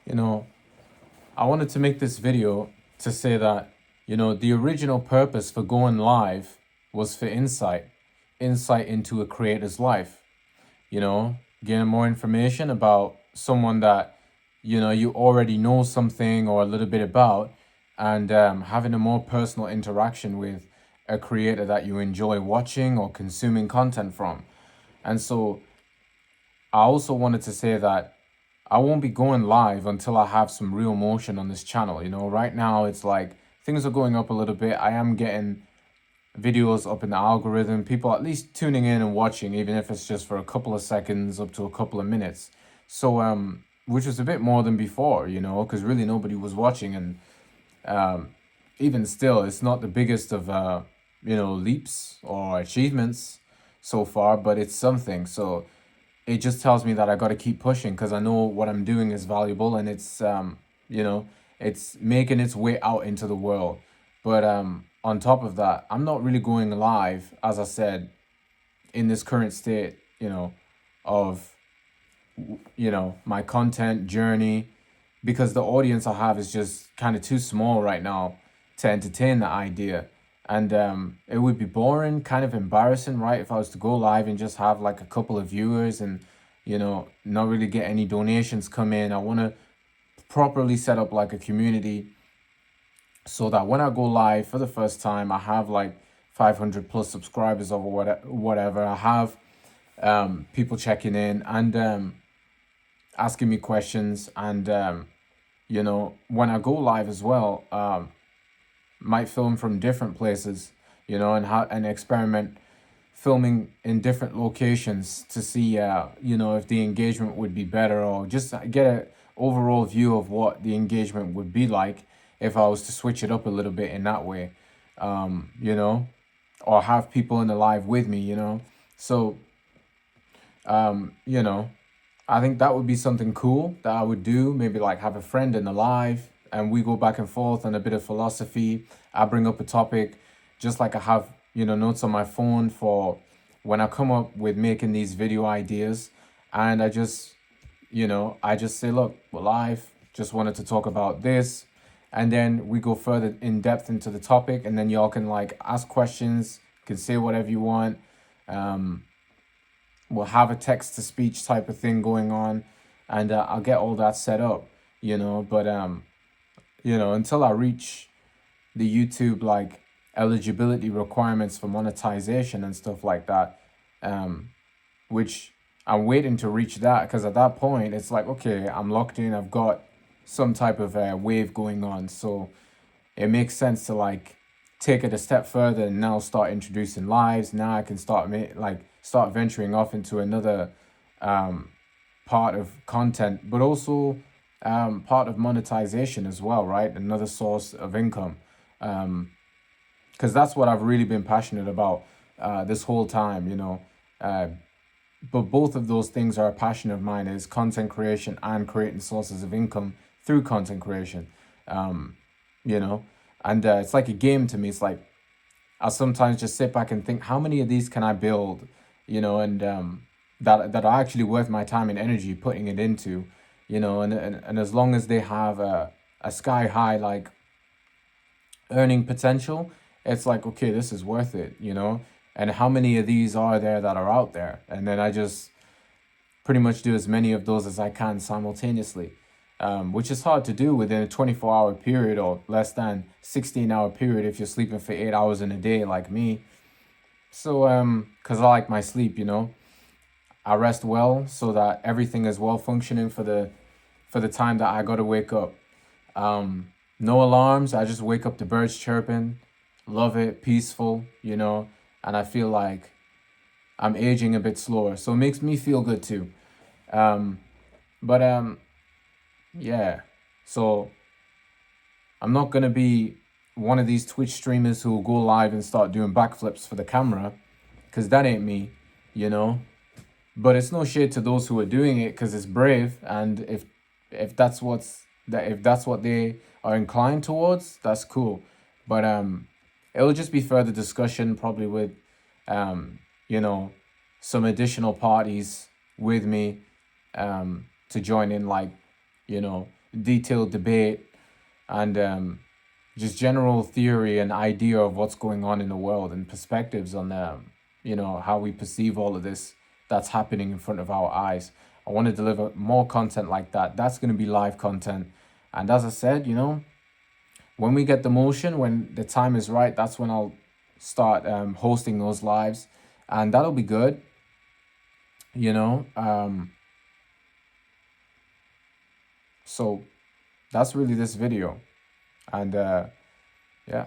You know, I wanted to make this video to say that, the original purpose for going live was for insight into a creator's life, getting more information about someone that, you already know something or a little bit about, and having a more personal interaction with a creator that you enjoy watching or consuming content from. And so I also wanted to say that I won't be going live until I have some real motion on this channel. Right now it's like things are going up a little bit. I am getting videos up in the algorithm, people at least tuning in and watching, even if it's just for a couple of seconds up to a couple of minutes. So, which was a bit more than before, because really nobody was watching. And even still, it's not the biggest of, leaps or achievements so far, but it's something. So, it just tells me that I got to keep pushing because I know what I'm doing is valuable, and you know, it's making its way out into the world. But on top of that, I'm not really going live, as I said, in this current state, of my content journey, because the audience I have is just kind of too small right now to entertain the idea. And it would be boring, kind of embarrassing, right? If I was to go live and just have like a couple of viewers and, not really get any donations come in. I want to properly set up like a community so that when I go live for the first time, I have like 500 plus subscribers or whatever. I have people checking in and asking me questions. And, when I go live as well, might film from different places, and experiment filming in different locations to see, if the engagement would be better, or just get a overall view of what the engagement would be like if I was to switch it up a little bit in that way, um, you know, or have people in the live with me, So, you know, I think that would be something cool that I would do. Maybe like have a friend in the live and we go back and forth on a bit of philosophy. I bring up a topic, just like I have, notes on my phone for when I come up with making these video ideas. And I just say, look, we're live. Just wanted to talk about this. And then we go further in depth into the topic. And then y'all can like ask questions, can say whatever you want. Um, we'll have a text to speech type of thing going on, and I'll get all that set up, but until I reach the YouTube like eligibility requirements for monetization and stuff like that, um which I'm waiting to reach that, because at that point it's like, okay, I'm locked in, I've got some type of wave going on, so it makes sense to like take it a step further and now start introducing lives. Now I can start venturing off into another um, part of content, but also part of monetization as well, right? Another source of income. Because that's what I've really been passionate about this whole time, Uh, but both of those things are a passion of mine, is content creation and creating sources of income through content creation. Um, you know, and it's like a game to me. It's like I sometimes just sit back and think, how many of these can I build, and that are actually worth my time and energy putting it into, and as long as they have a sky high like earning potential, it's like, okay, this is worth it, and how many of these are there that are out there? And then I just pretty much do as many of those as I can simultaneously, which is hard to do within a 24-hour period or less than 16-hour period if you're sleeping for 8 hours in a day like me. So, because I like my sleep, I rest well so that everything is well functioning for the time that I gotta wake up. No alarms. I just wake up to birds chirping. Love it, peaceful, and I feel like I'm aging a bit slower, so it makes me feel good too. Um, but yeah. So I'm not gonna be one of these Twitch streamers who will go live and start doing backflips for the camera, because that ain't me, you know. But it's no shade to those who are doing it, because it's brave, and if that's what they are inclined towards, that's cool. But it'll just be further discussion, probably with um, you know, some additional parties with me to join in, like, detailed debate and just general theory and idea of what's going on in the world and perspectives on how we perceive all of this that's happening in front of our eyes. I want to deliver more content like that. That's going to be live content. And as I said, when we get the motion, when the time is right, that's when I'll start hosting those lives. And that'll be good. So that's really this video. And yeah.